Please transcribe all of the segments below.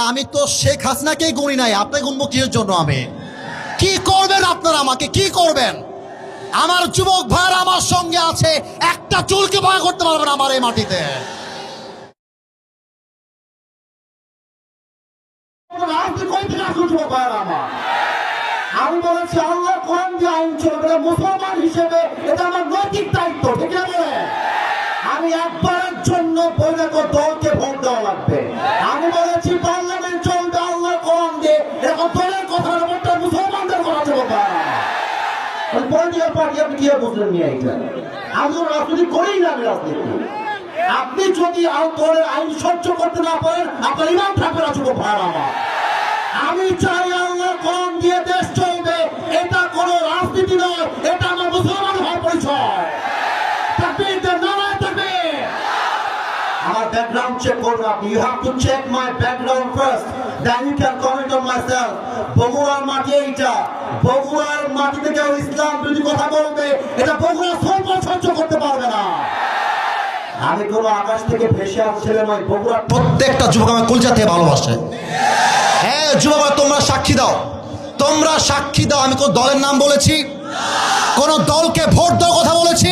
আমি তো শেখ হাসিনাকেই গুনি নাই, আপনি গুনবো কিসের জন্য? আমি কি করবেন আপনারা? আমাকে কি করবেন? আমার যুবক ভাইরা আমার সঙ্গে আছে, একটা চুলকে ভয় করতে পারবেন আমার এই মাটিতে। আমি বলেছি আল্লাহ কোরআন দিয়ে আইন চলবে, মুসলমান হিসেবে এটা আমার নৈতিক দায়িত্ব, ঠিক আছে? আমি একবারের জন্য বৈধ দলকে ভোট দেওয়া লাগবে। আমি বলেছি পার্লামেন্ট চলবে আল্লাহ কোরআন দিয়ে, এরকম দলের কথা ব্যাপারটা মুসলমানদের কথা চলবে। পলিটিক্যাল পার্টি আপনি কি বুঝলেন নিয়ে এইটা? আমি তো রাজনীতি করেই না, আমি রাজনীতি। আপনি যদি দলের আইন সহ্য করতে না পারেন, আপনার ইমান থাকবে না যুবক ভাই আমার। আমি চাই আল্লাহ কোরআন দিয়ে দেশ চলবে, এটা কোন রাজনীতি নয়, এটা আমার মুসলমান হওয়ার পরিচয়। তাকবীর দেন, নারায়ে তাকবীর। আমার ব্যাকগ্রাউন্ড চেক করুন আপনি। You have to check my background first, then you can comment on myself. বগুড়ার মাটি এইটা, বগুড়ার মাটিতে কেউ ইসলাম বিরোধী কথা বলবে, এটা বগুড়া সহ্য করতে পারবে না। আমি কোনো আকাশ থেকে ভেসে আসছিলে নয়, বগুড়ার প্রত্যেকটা যুবক আমার কলজাতে ভালোবাসে। হ্যাঁ যুবক, তোমরা সাক্ষী দাও, তোমরা সাক্ষী দাও। আমি কোন দলের নাম বলেছি? কোন দলকে ভোট দেওয়ার কথা বলেছি?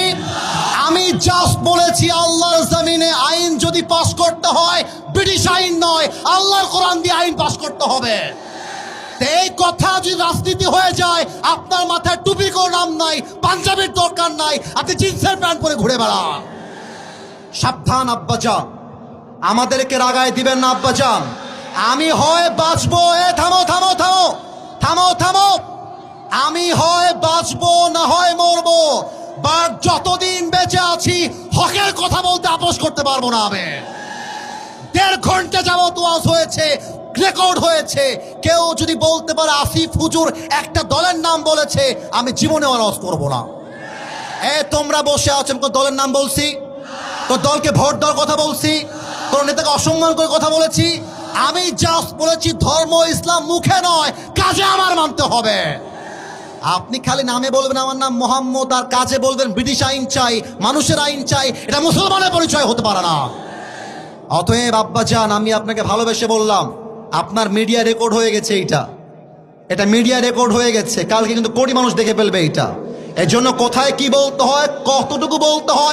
আমি জাস্ট বলেছি আল্লাহর জমিনে আইন যদি পাস করতে হয়, ব্রিটিশ আইন নয়, আল্লাহর কোরআন দিয়ে আইন পাস করতে হবে। এই কথা যদি রাজনীতি হয়ে যায়, আপনার মাথায় টুপি করে নাম নাই, পাঞ্জাবির দরকার নাই, আপনি জিন্সের প্যান্ট পরে ঘুরে বেড়ান। সাবধান আব্বাজান, আমাদেরকে রাগায় দিবেন না আব্বাজান। আমি হয় বাঁচবো, থামো থামো থামো থামো থামো, আমি হয় বাঁচবো না হয় মরবো, বাট যতদিন বেঁচে আছি হকের কথা বলতে আপোষ করতে পারবো না। আমি 1.5 ঘন্টা যাবত ওয়াজ হয়েছে, রেকর্ড হয়েছে। কেউ যদি বলতে পারে আসিফ হুজুর একটা দলের নাম বলেছে, আমি জীবনে ওয়াজ করবো না। তোমরা বসে আছেন, কোন দলের নাম বলছি? কোন দলকে ভোট দেওয়ার কথা বলছি? কোন নেতাকে অসম্মান করে কথা বলেছি? আমি জাস্ট বলেছি ধর্ম ইসলাম মুখে নয়, কাজে আমার মানতে হবে। আপনি খালি নামে বলবেন আমার নাম মোহাম্মদ, আর কাজে বলবেন ব্রিটিশ আইন চাই, মানুষের আইন চাই, এটা মুসলমানের পরিচয় হতে পারে না। অতএব আব্বাজান, আমি আপনাকে ভালোবেসে বললাম, আপনার মিডিয়া রেকর্ড হয়ে গেছে, এটা মিডিয়া রেকর্ড হয়ে গেছে, কালকে কিন্তু কোটি মানুষ দেখে ফেলবে এটা। এর জন্য কোথায় কি বলতে হয়, কতটুকু বলতে হয়